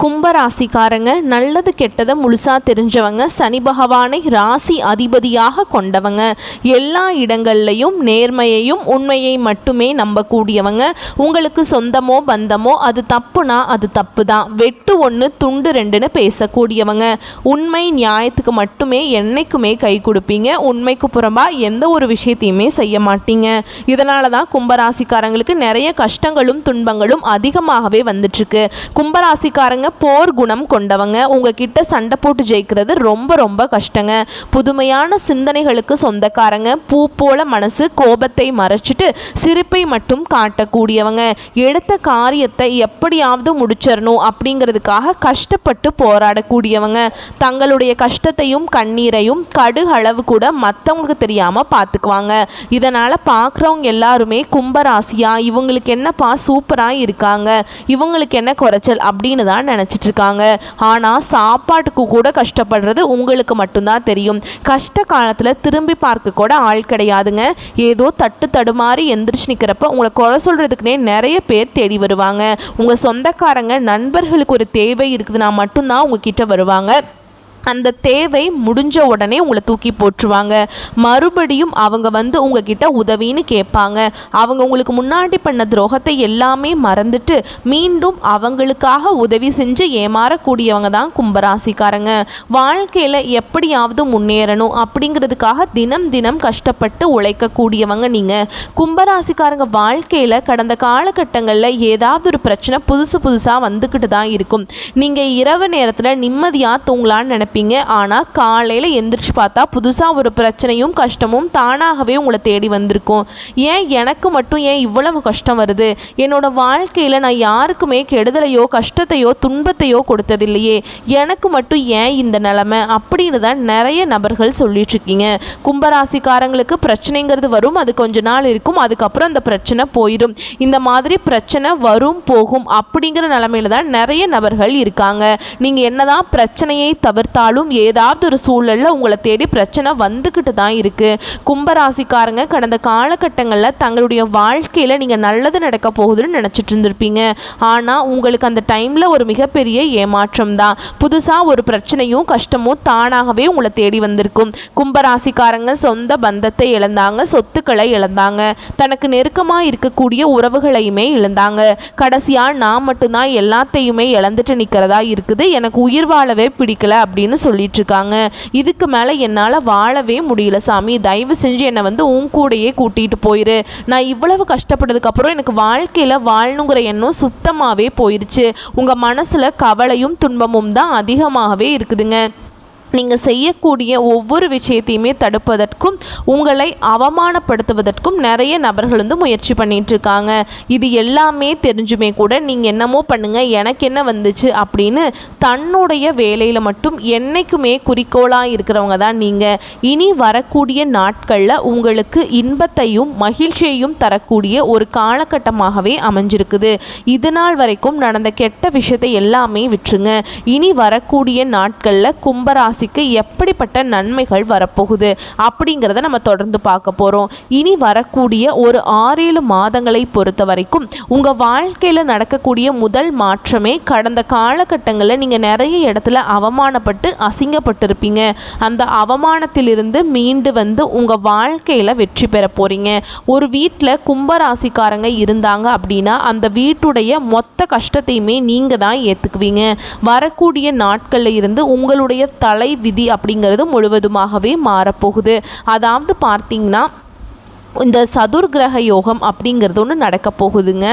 கும்பராசிக்காரங்க நல்லது கெட்டதை முழுசாக தெரிஞ்சவங்க, சனி பகவானை ராசி அதிபதியாக கொண்டவங்க, எல்லா இடங்கள்லையும் நேர்மையையும் உண்மையை மட்டுமே நம்பக்கூடியவங்க. உங்களுக்கு சொந்தமோ பந்தமோ அது தப்புனா அது தப்பு தான், வெட்டு ஒன்று துண்டு ரெண்டுன்னு பேசக்கூடியவங்க. உண்மை நியாயத்துக்கு மட்டுமே என்னைக்குமே கை கொடுப்பீங்க, உண்மைக்கு புறம்பாக எந்த ஒரு விஷயத்தையுமே செய்ய மாட்டீங்க. இதனால தான் கும்பராசிக்காரங்களுக்கு நிறைய கஷ்டங்களும் துன்பங்களும் அதிகமாகவே வந்துட்டுருக்கு. கும்பராசிக்காரங்க போர் குணம் கொண்டவங்க, உங்ககிட்ட சண்டை போட்டு ஜெயிக்கிறது ரொம்ப ரொம்ப கஷ்டங்க. புதுமையான சிந்தனைகளுக்கு சொந்தக்காரங்க, பூ போல மனசு, கோபத்தை மறைச்சிட்டு சிரிப்பை மட்டும் காட்டக்கூடியவங்க. எடுத்த காரியத்தை எப்படியாவது முடிச்சிடணும் அப்படிங்கிறதுக்காக கஷ்டப்பட்டு போராடக்கூடியவங்க. தங்களுடைய கஷ்டத்தையும் கண்ணீரையும் கடுகளவு கூட மற்றவங்களுக்கு தெரியாமல் பார்த்துக்குவாங்க. இதனால் பார்க்குறவங்க எல்லாருமே கும்பராசியா, இவங்களுக்கு என்னப்பா சூப்பராக இருக்காங்க, இவங்களுக்கு என்ன குறைச்சல் அப்படின்னு தான் நினச்சிட்டு இருக்காங்க. ஆனால் சாப்பாட்டுக்கு கூட கஷ்டப்படுறது உங்களுக்கு மட்டும்தான் தெரியும். கஷ்ட காலத்தில் திரும்பி பார்க்க கூட ஆள் கிடையாதுங்க. ஏதோ தட்டு தடுமாறி எந்திரிச்சு நிற்கிறப்ப உங்களை குறை சொல்கிறதுக்குனே நிறைய பேர் தேடி வருவாங்க. உங்கள் சொந்தக்காரங்க நண்பர்களுக்கு ஒரு தேவை இருக்குதுன்னா மட்டும்தான் உங்ககிட்ட வருவாங்க. அந்த தேவை முடிஞ்ச உடனே உங்களை தூக்கி போட்டுருவாங்க. மறுபடியும் அவங்க வந்து உங்ககிட்ட உதவின்னு கேட்பாங்க. அவங்க உங்களுக்கு முன்னாடி பண்ண துரோகத்தை எல்லாமே மறந்துட்டு மீண்டும் அவங்களுக்காக உதவி செஞ்சு ஏமாறக்கூடியவங்க தான் கும்பராசிக்காரங்க. வாழ்க்கையில் எப்படியாவது முன்னேறணும் அப்படிங்கிறதுக்காக தினம் தினம் கஷ்டப்பட்டு உழைக்கக்கூடியவங்க நீங்கள். கும்பராசிக்காரங்க வாழ்க்கையில் கடந்த காலகட்டங்களில் ஏதாவது ஒரு பிரச்சனை புதுசாக வந்துக்கிட்டு தான் இருக்கும். நீங்கள் இரவு நேரத்தில் நிம்மதியாக தூங்கலான்னு நினைப்பீங்க. ஆனால் காலையில் எந்திரிச்சு பார்த்தா புதுசாக ஒரு பிரச்சனையும் கஷ்டமும் தானாகவே உங்களை தேடி வந்திருக்கும். ஏன் எனக்கு மட்டும் ஏன் இவ்வளவு கஷ்டம் வருது, என்னோட வாழ்க்கையில் நான் யாருக்குமே கெடுதலையோ கஷ்டத்தையோ துன்பத்தையோ கொடுத்ததில்லையே, எனக்கு மட்டும் ஏன் இந்த நிலைமை அப்படின்னு தான் நிறைய நபர்கள் சொல்லிட்டு இருக்கீங்க. கும்பராசிக்காரங்களுக்கு பிரச்சனைங்கிறது வரும், அது கொஞ்ச நாள் இருக்கும், அதுக்கப்புறம் அந்த பிரச்சனை போயிடும். இந்த மாதிரி பிரச்சனை வரும் போகும் அப்படிங்கிற நிலைமையில தான் நிறைய நபர்கள் இருக்காங்க. நீங்கள் என்னதான் பிரச்சனையை தவிர்த்தாலும் ஏதாவது ஒரு சூழலில் உங்களை தேடி பிரச்சனை வந்துக்கிட்டு தான் இருக்குது. கும்பராசிக்காரங்க கடந்த காலகட்டங்களில் தங்களுடைய வாழ்க்கையில் நீங்கள் நல்லது நடக்க போகுதுன்னு நினச்சிட்டு இருந்திருப்பீங்க. ஆனால் உங்களுக்கு அந்த டைமில் ஒரு மிகப்பெரிய ஏமாற்றம் தான். புதுசாக ஒரு பிரச்சனையும் கஷ்டமும் தானாகவே உங்களை தேடி வந்திருக்கும். கும்பராசிக்காரங்க சொந்த பந்தத்தை இழந்தாங்க, சொத்துக்களை இழந்தாங்க, தனக்கு நெருக்கமாக இருக்கக்கூடிய உறவுகளையுமே இழந்தாங்க. கடைசியாக நான் மட்டும்தான் எல்லாத்தையுமே இழந்துட்டு நிற்கிறதா இருக்குது, எனக்கு உயிர் வாழவே பிடிக்கல அப்படின்னு சொல்லிட்டு இருக்காங்க. இதுக்கு மேலே என்னால் வாழவே முடியல சாமி, தயவு செஞ்சு என்னை வந்து உன் கூடையே கூட்டிகிட்டு போயிரு, நான் இவ்வளவு கஷ்டப்பட்டதுக்கப்புறம் எனக்கு வாழ்க்கையில் வாழணுங்கிற எண்ணம் சுத்தமாகவே போயிடுச்சு. உங்கள் மனசில் கவலையும் துன்பமும் தான் அதிகமாகவே இருக்குதுங்க. நீங்கள் செய்யக்கூடிய ஒவ்வொரு விஷயத்தையுமே தடுப்பதற்கும் உங்களை அவமானப்படுத்துவதற்கும் நிறைய நபர்கள் வந்து முயற்சி பண்ணிகிட்ருக்காங்க. இது எல்லாமே தெரிஞ்சுமே கூட நீங்கள் என்னமோ பண்ணுங்கள், எனக்கு என்ன வந்துச்சு அப்படின்னு தன்னுடைய வேலையில் மட்டும் என்றைக்குமே குறிக்கோளாக இருக்கிறவங்க தான் நீங்கள். இனி வரக்கூடிய நாட்களில் உங்களுக்கு இன்பத்தையும் மகிழ்ச்சியையும் தரக்கூடிய ஒரு காலகட்டமாகவே அமைஞ்சிருக்குது. இது நாள் வரைக்கும் நடந்த கெட்ட விஷயத்தை எல்லாமே விட்டுருங்க. இனி வரக்கூடிய நாட்களில் கும்பராசி எப்படிப்பட்ட நன்மைகள் வரப்போகுது அப்படிங்கிறத நம்ம தொடர்ந்து பார்க்க போகிறோம். இனி வரக்கூடிய ஒரு 6-7 மாதங்களை பொறுத்த வரைக்கும் உங்கள் வாழ்க்கையில் நடக்கக்கூடிய முதல் மாற்றமே கடந்த காலகட்டங்களில் நீங்கள் நிறைய இடத்துல அவமானப்பட்டு அசிங்கப்பட்டிருப்பீங்க. அந்த அவமானத்திலிருந்து மீண்டு வந்து உங்கள் வாழ்க்கையில் வெற்றி பெற போகிறீங்க. ஒரு வீட்டில் கும்பராசிக்காரங்க இருந்தாங்க அப்படின்னா அந்த வீட்டுடைய மொத்த கஷ்டத்தையுமே நீங்கள் தான் ஏற்றுக்குவீங்க. வரக்கூடிய நாட்களில் இருந்து உங்களுடைய தலை விதி அப்படிங்கிறது முழுவதுமாகவே மாறப்போகுது. அதாவது பார்த்தீங்கன்னா இந்த சதுர்கிரக யோகம் அப்படிங்கிறது ஒன்று நடக்க போகுதுங்க.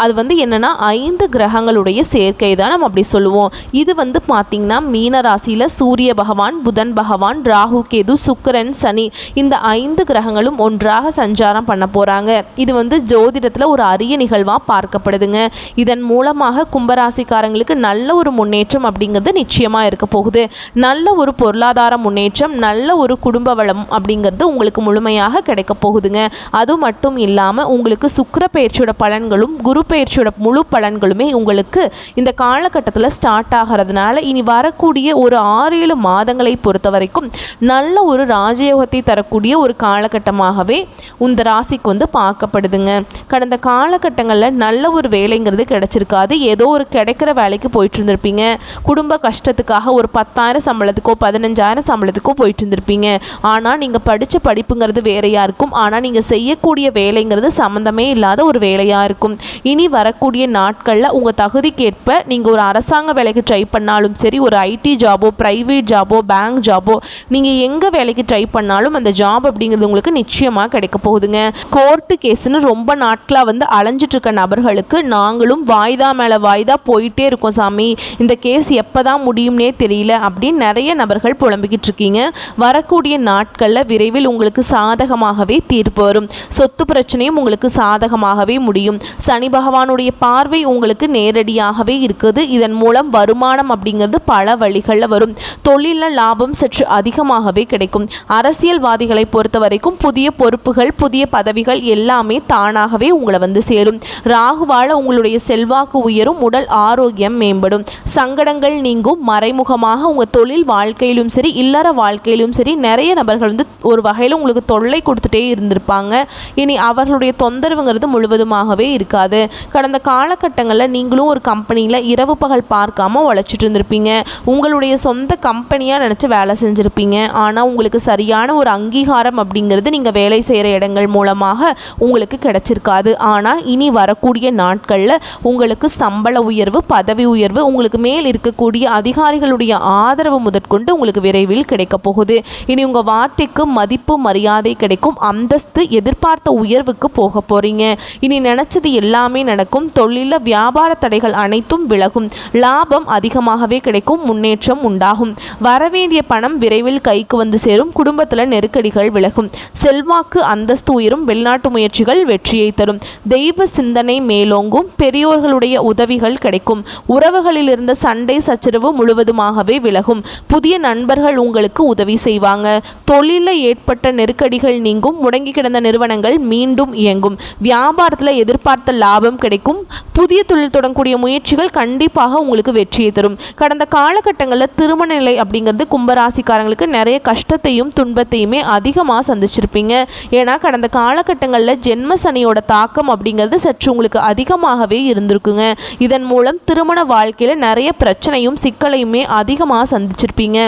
அது வந்து என்னென்னா 5 கிரகங்களுடைய சேர்க்கை தான் நம்ம அப்படி சொல்லுவோம். இது வந்து பார்த்திங்கன்னா மீன ராசியில் சூரிய பகவான், புதன் பகவான், ராகு, கேது, சுக்கிரன், சனி இந்த 5 கிரகங்களும் ஒன்றாக சஞ்சாரம் பண்ண போகிறாங்க. இது வந்து ஜோதிடத்தில் ஒரு அரிய நிகழ்வாக பார்க்கப்படுதுங்க. இதன் மூலமாக கும்பராசிக்காரங்களுக்கு நல்ல ஒரு முன்னேற்றம் அப்படிங்கிறது நிச்சயமாக இருக்க போகுது. நல்ல ஒரு பொருளாதார முன்னேற்றம், நல்ல ஒரு குடும்ப வளம் அப்படிங்கிறது உங்களுக்கு முழுமையாக கிடைக்க போகுதுங்க. அது மட்டும் இல்லாமல் உங்களுக்கு சுக்கிர பயிற்சியோட பலன்களும் குரு பயிற்சியோட முழு பலன்களுமே உங்களுக்கு இந்த காலகட்டத்தில் ஸ்டார்ட் ஆகிறதுனால இனி வரக்கூடிய ஒரு 6-7 மாதங்களை பொறுத்த வரைக்கும் நல்ல ஒரு ராஜயோகத்தை தரக்கூடிய ஒரு காலகட்டமாகவே இந்த ராசிக்கு வந்து பார்க்கப்படுதுங்க. கடந்த காலகட்டங்களில் நல்ல ஒரு வேலைங்கிறது கிடைச்சிருக்காது. ஏதோ ஒரு கிடைக்கிற வேலைக்கு போயிட்டு இருந்திருப்பீங்க. குடும்ப கஷ்டத்துக்காக ஒரு 10,000 சம்பளத்துக்கோ 15,000 சம்பளத்துக்கோ போயிட்டு இருந்திருப்பீங்க. ஆனால் நீங்கள் படித்த படிப்புங்கிறது வேறையாக இருக்கும். ஆனால் நீங்கள் செய்யக்கூடிய வேலைங்கிறது சம்மந்தமே இல்லாத ஒரு வேலையாக இருக்கும். இனி வரக்கூடிய நாட்களில் உங்கள் தகுதிக்கேற்ப நீங்கள் ஒரு அரசாங்க வேலைக்கு ட்ரை பண்ணாலும் சரி, ஒரு ஐடி ஜாபோ, ப்ரைவேட் ஜாபோ, பேங்க் ஜாபோ, நீங்கள் எங்கே வேலைக்கு ட்ரை பண்ணாலும் அந்த ஜாப் அப்படிங்கிறது உங்களுக்கு நிச்சயமாக கிடைக்க போகுதுங்க. கோர்ட்டு கேஸுன்னு ரொம்ப நாட்களாக வந்து அலைஞ்சிட்டு இருக்க நபர்களுக்கு நாங்களும் வாய்தா மேலே வாய்தா போயிட்டே இருக்கோம் சாமி, இந்த கேஸ் எப்போ தான் முடியும்னே தெரியல அப்படின்னு நிறைய நபர்கள் புலம்பிக்கிட்டு இருக்கீங்க. வரக்கூடிய நாட்களில் விரைவில் உங்களுக்கு சாதகமாகவே தீர்ப்பு வரும். சொத்து பிரச்சனையும் உங்களுக்கு சாதகமாகவே முடியும். சனி பகவானுடைய பார்வை உங்களுக்கு நேரடியாகவே இருக்குது. இதன் மூலம் வருமானம் அப்படிங்கிறது பல வழிகளில் வரும். தொழிலில் லாபம் சற்று அதிகமாகவே கிடைக்கும். அரசியல்வாதிகளை பொறுத்த வரைக்கும் புதிய பொறுப்புகள், புதிய பதவிகள் எல்லாமே தானாகவே உங்களை வந்து சேரும். ராகுவால உங்களுடைய செல்வாக்கு உயரும், உடல் ஆரோக்கியம் மேம்படும், சங்கடங்கள் நீங்கும். மறைமுகமாக உங்கள் தொழில் வாழ்க்கையிலும் சரி, இல்லற வாழ்க்கையிலும் சரி, நிறைய நபர்கள் வந்து ஒரு வகையில் உங்களுக்கு தொல்லை கொடுத்துட்டே இருந்திருப்பாங்க. இனி அவர்களுடைய தொந்தரவுங்கிறது முழுவதுமாகவே இருக்காது. கடந்த காலகட்டங்களில் நீங்களும் ஒரு கம்பெனியில் இரவு பகல் பார்க்காம உழைச்சிட்டு இருந்திருப்பீங்க. உங்களுடைய சொந்த கம்பெனியாக நினச்சி வேலை செஞ்சுருப்பீங்க. ஆனால் உங்களுக்கு சரியான ஒரு அங்கீகாரம் அப்படிங்கிறது நீங்கள் வேலை செய்கிற இடங்கள் மூலமாக உங்களுக்கு கிடைச்சிருக்காது. ஆனால் இனி வரக்கூடிய நாட்களில் உங்களுக்கு சம்பள உயர்வு, பதவி உயர்வு, உங்களுக்கு மேல் இருக்கக்கூடிய அதிகாரிகளுடைய ஆதரவு முதற்கொண்டு உங்களுக்கு விரைவில் கிடைக்க போகுது. இனி உங்கள் வார்த்தைக்கு மதிப்பு, மரியாதை கிடைக்கும். அந்தஸ்து, எதிர்பார்த்த உயர்வுக்கு போக போகிறீங்க. இனி நினச்சது எல்லாமே நடக்கும். தொழிலில் வியாபார தடைகள் அனைத்தும் விலகும். லாபம் அதிகமாகவே கிடைக்கும். முன்னேற்றம் உண்டாகும். வரவேண்டிய பணம் விரைவில் கைக்கு வந்து சேரும். குடும்பத்தில் நெருக்கடிகள் விலகும். செல்வாக்கு, அந்தஸ்து உயரும். வெளிநாட்டு முயற்சிகள் வெற்றியை தரும். தெய்வ சிந்தனை மேலோங்கும். பெரியோர்களுடைய உதவிகள் கிடைக்கும். உறவுகளில் இருந்த சண்டை சச்சரவு முழுவதுமாகவே விலகும். புதிய நண்பர்கள் உங்களுக்கு உதவி செய்வாங்க. தொழிலில் ஏற்பட்ட நெருக்கடிகள் நீங்கும். முடங்கி கிடந்த நிறுவனங்கள் மீண்டும் இயங்கும். வியாபாரத்தில் எதிர்பார்த்த லாபம் கிடைக்கும். புதிய தொழில் தொடங்கக்கூடிய முயற்சிகள் கண்டிப்பாக உங்களுக்கு வெற்றியை தரும். கடந்த காலகட்டங்களில் திருமண நிலை அப்படிங்கிறது கும்பராசிக்காரங்களுக்கு நிறைய கஷ்டத்தையும் துன்பத்தையுமே அதிகமாக சந்திச்சிருப்பீங்க. ஏன்னா கடந்த காலகட்டங்களில் ஜென்ம சனியோட தாக்கம் அப்படிங்கிறது சற்று உங்களுக்கு அதிகமாகவே இருந்திருக்குங்க. இதன் மூலம் திருமண வாழ்க்கையில் நிறைய பிரச்சனையும் சிக்கலையுமே அதிகமாக சந்திச்சிருப்பீங்க.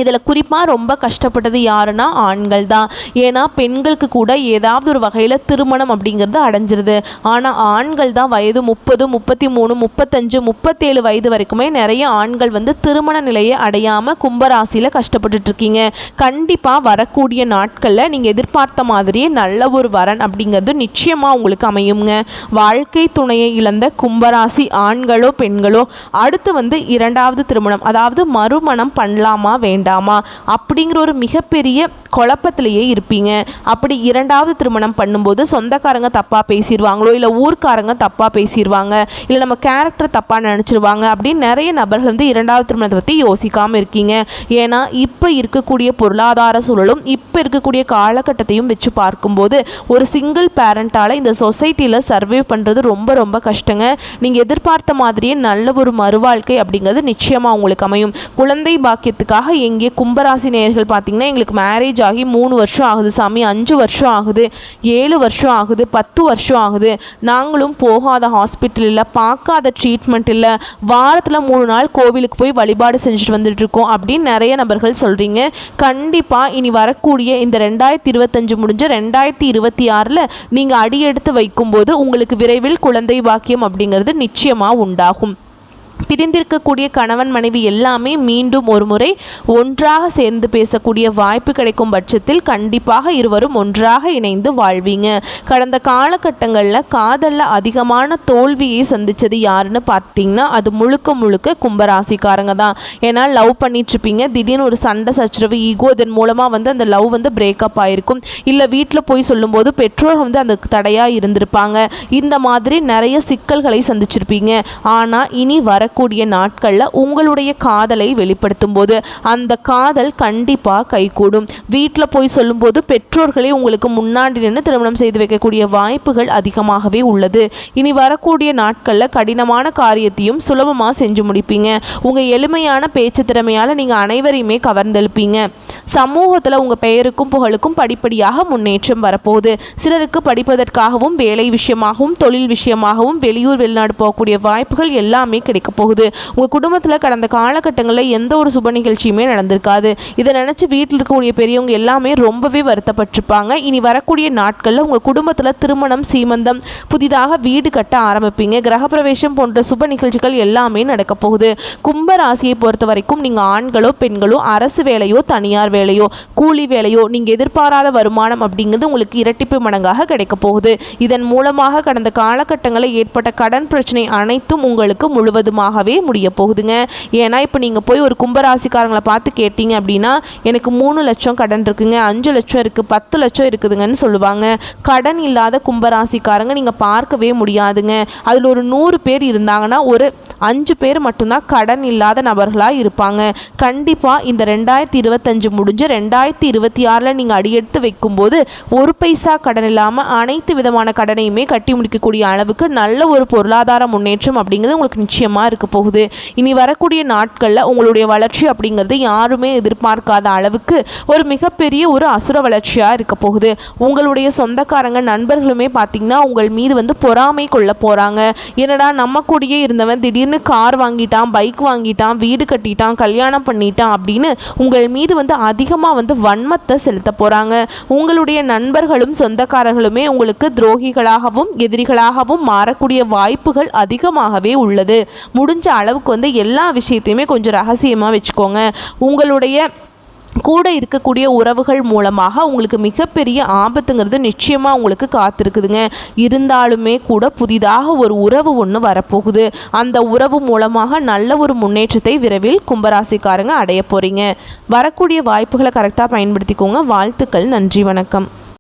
இதில் குறிப்பாக ரொம்ப கஷ்டப்பட்டது யாருன்னா ஆண்கள் தான். ஏன்னா பெண்களுக்கு கூட ஏதாவது ஒரு வகையில் திருமணம் அப்படிங்கிறது அடைஞ்சிருது. ஆனால் ஆண்கள் தான் வயது 30, 33, 35, 37 வயது வரைக்குமே நிறைய ஆண்கள் வந்து திருமண நிலையை அடையாமல் கும்பராசியில் கஷ்டப்பட்டுட்ருக்கீங்க. கண்டிப்பாக வரக்கூடிய நாட்களில் நீங்கள் எதிர்பார்த்த மாதிரியே நல்ல ஒரு வரன் அப்படிங்கிறது நிச்சயமாக உங்களுக்கு அமையுங்க. வாழ்க்கை துணையை இழந்த கும்பராசி ஆண்களோ பெண்களோ அடுத்து வந்து 2வது திருமணம், அதாவது மறுமணம் பண்ணலாமா வேண்டாமா அப்படிங்கிற ஒரு மிகப்பெரிய குழப்பத்திலேயே இருப்பீங்க. அப்படி 2வது திருமணம் பண்ணும்போது சொந்தக்காரங்க தப்பாக பேசிடுவாங்களோ, இல்லை ஊர்க்காரங்க தப்பாக பேசிடுவாங்க, இல்லை நம்ம கேரக்டர் தப்பாக நினச்சிருவாங்க அப்படின்னு நிறைய நபர்கள் வந்து 2வது திருமணத்தை பற்றி யோசிக்காமல் இருக்கீங்க. ஏன்னா இப்போ இருக்கக்கூடிய பொருளாதார சூழலும் இப்போ இருக்கக்கூடிய காலகட்டத்தையும் வச்சு பார்க்கும்போது ஒரு சிங்கிள் பேரண்டால் இந்த சொசைட்டியில் சர்வே பண்ணுறது ரொம்ப ரொம்ப கஷ்டங்க. நீங்கள் எதிர்பார்த்த மாதிரியே நல்ல ஒரு மறுவாழ்க்கை அப்படிங்கிறது நிச்சயமாக உங்களுக்கு அமையும். குழந்தை பாக்கியத்துக்காக எங்கே கும்பராசி நேயர்கள் பார்த்தீங்கன்னா எங்களுக்கு மேரேஜ் ஆகி 3 வருஷம் ஆகுது சாமி, 5 வருஷம் ஆகுது, 7 வருஷம் ஆகுது, 10 வருஷம் ஆகுது, நாங்களும் போகாத ஹாஸ்பிட்டல் இல்லை, பார்க்காத ட்ரீட்மெண்ட் இல்லை, வாரத்தில் 3 நாள் கோவிலுக்கு போய் வழிபாடு செஞ்சுட்டு வந்துட்டு இருக்கோம் அப்படின்னு நிறைய நபர்கள் சொல்கிறீங்க. கண்டிப்பாக இனி வரக்கூடிய இந்த 2025 முடிஞ்ச 2026 நீங்கள் அடியெடுத்து வைக்கும்போது உங்களுக்கு விரைவில் குழந்தை பாக்கியம் அப்படிங்கிறது நிச்சயமாக உண்டாகும். பிரிந்திருக்கக்கூடிய கணவன் மனைவி எல்லாமே மீண்டும் ஒரு முறை ஒன்றாக சேர்ந்து பேசக்கூடிய வாய்ப்பு கிடைக்கும் பட்சத்தில் கண்டிப்பாக இருவரும் ஒன்றாக இணைந்து வாழ்வீங்க. கடந்த காலகட்டங்களில் காதலில் அதிகமான தோல்வியை சந்தித்தது யாருன்னு பார்த்தீங்கன்னா அது முழுக்க முழுக்க கும்பராசிக்காரங்க தான். ஏன்னா லவ் பண்ணிட்டுருப்பீங்க, திடீர்னு ஒரு சண்டை சச்சரவு, ஈகோ, இதன் மூலமாக வந்து அந்த லவ் வந்து பிரேக்கப் ஆகிருக்கும். இல்லை வீட்டில் போய் சொல்லும்போது பெற்றோர் வந்து அந்த தடையாக இருந்திருப்பாங்க. இந்த மாதிரி நிறைய சிக்கல்களை சந்திச்சிருப்பீங்க. ஆனால் இனி வர வரக்கூடிய நாட்களில் உங்களுடைய காதலை வெளிப்படுத்தும் போது அந்த காதல் கண்டிப்பாக கைகூடும். வீட்டில் போய் சொல்லும்போது பெற்றோர்களே உங்களுக்கு முன்னாடி நின்று திருமணம் செய்து வைக்கக்கூடிய வாய்ப்புகள் அதிகமாகவே உள்ளது. இனி வரக்கூடிய நாட்களில் கடினமான காரியத்தையும் சுலபமாக செஞ்சு முடிப்பீங்க. உங்கள் எளிமையான பேச்சு திறமையால் நீங்கள் அனைவரையுமே கவர்ந்தெழுப்பீங்க. சமூகத்தில் உங்கள் பெயருக்கும் புகழுக்கும் படிப்படியாக முன்னேற்றம் வரப்போகுது. சிலருக்கு படிப்பதற்காகவும் வேலை விஷயமாகவும் தொழில் விஷயமாகவும் வெளியூர் வெளிநாடு போகக்கூடிய வாய்ப்புகள் எல்லாமே கிடைக்க போகுது. உங்கள் குடும்பத்தில் கடந்த காலகட்டங்களில் எந்த ஒரு சுப நிகழ்ச்சியுமே நடந்திருக்காது. இதை நினச்சி வீட்டில் இருக்கக்கூடிய பெரியவங்க எல்லாமே ரொம்பவே வருத்தப்பட்டிருப்பாங்க. இனி வரக்கூடிய நாட்களில் உங்கள் குடும்பத்தில் திருமணம், சீமந்தம், புதிதாக வீடு கட்ட ஆரம்பிப்பீங்க. கிரகப்பிரவேசம் போன்ற சுப நிகழ்ச்சிகள் எல்லாமே நடக்க போகுது. கும்ப ராசியை பொறுத்த வரைக்கும் நீங்கள் ஆண்களோ பெண்களோ அரசு வேலையோ தனியார் வேலையோ கூலி வேலையோ நீங்கள் எதிர்பாராத வருமானம் அப்படிங்கிறது உங்களுக்கு இரட்டிப்பு மடங்காக கிடைக்க போகுது. இதன் மூலமாக கடந்த காலகட்டங்களில் ஏற்பட்ட கடன் பிரச்சனை அனைத்தும் உங்களுக்கு முழுவதுமாகவே முடிய போகுதுங்க. ஏன்னா இப்போ நீங்கள் போய் ஒரு கும்பராசிக்காரங்களை பார்த்து கேட்டீங்க அப்படின்னா எனக்கு 3 லட்சம் கடன் இருக்குங்க, 5 லட்சம் இருக்குது, 10 லட்சம் இருக்குதுங்கன்னு சொல்லுவாங்க. கடன் இல்லாத கும்பராசிக்காரங்க நீங்கள் பார்க்கவே முடியாதுங்க. அதில் ஒரு 100 பேர் இருந்தாங்கன்னா ஒரு 5 பேர் மட்டும்தான் கடன் இல்லாத நபர்களாக இருப்பாங்க. கண்டிப்பாக இந்த 2025 முடிஞ்சு 2026 நீங்கள் அடியெடுத்து வைக்கும்போது ஒரு பைசா கடன் இல்லாமல் அனைத்து விதமான கடனையுமே கட்டி முடிக்கக்கூடிய அளவுக்கு நல்ல ஒரு பொருளாதார முன்னேற்றம் அப்படிங்கிறது உங்களுக்கு நிச்சயமாக இருக்க போகுது. இனி வரக்கூடிய நாட்களில் உங்களுடைய வளர்ச்சி அப்படிங்கிறது யாருமே எதிர்பார்க்காத அளவுக்கு ஒரு மிகப்பெரிய ஒரு அசுர வளர்ச்சியாக இருக்க போகுது. உங்களுடைய சொந்தக்காரங்க நண்பர்களுமே பார்த்திங்கன்னா உங்கள் மீது பொறாமை கொள்ள போகிறாங்க. என்னடா நம்ம கூடயே இருந்தவன் திடீர்னு கார் வாங்கிட்டான், பைக் வாங்கிட்டான், வீடு கட்டிட்டான், கல்யாணம் பண்ணிட்டான் அப்படின்னு உங்கள் மீது அதிகமாக வன்மத்தை செலுத்த போகிறாங்க. உங்களுடைய நண்பர்களும் சொந்தக்காரர்களுமே உங்களுக்கு துரோகிகளாகவும் எதிரிகளாகவும் மாறக்கூடிய வாய்ப்புகள் அதிகமாகவே உள்ளது. முடிஞ்ச அளவுக்கு எல்லா விஷயத்தையுமே கொஞ்சம் ரகசியமாக வச்சுக்கோங்க. உங்களுடைய கூட இருக்கக்கூடிய உறவுகள் மூலமாக உங்களுக்கு மிகப்பெரிய ஆபத்துங்கிறது நிச்சயமாக உங்களுக்கு காத்திருக்குதுங்க. இருந்தாலுமே கூட புதிதாக ஒரு உறவு ஒன்று வரப்போகுது. அந்த உறவு மூலமாக நல்ல ஒரு முன்னேற்றத்தை விரைவில் கும்பராசிக்காரங்க அடைய போகிறீங்க. வரக்கூடிய வாய்ப்புகளை கரெக்டாக பயன்படுத்திக்கோங்க. வாழ்த்துக்கள். நன்றி, வணக்கம்.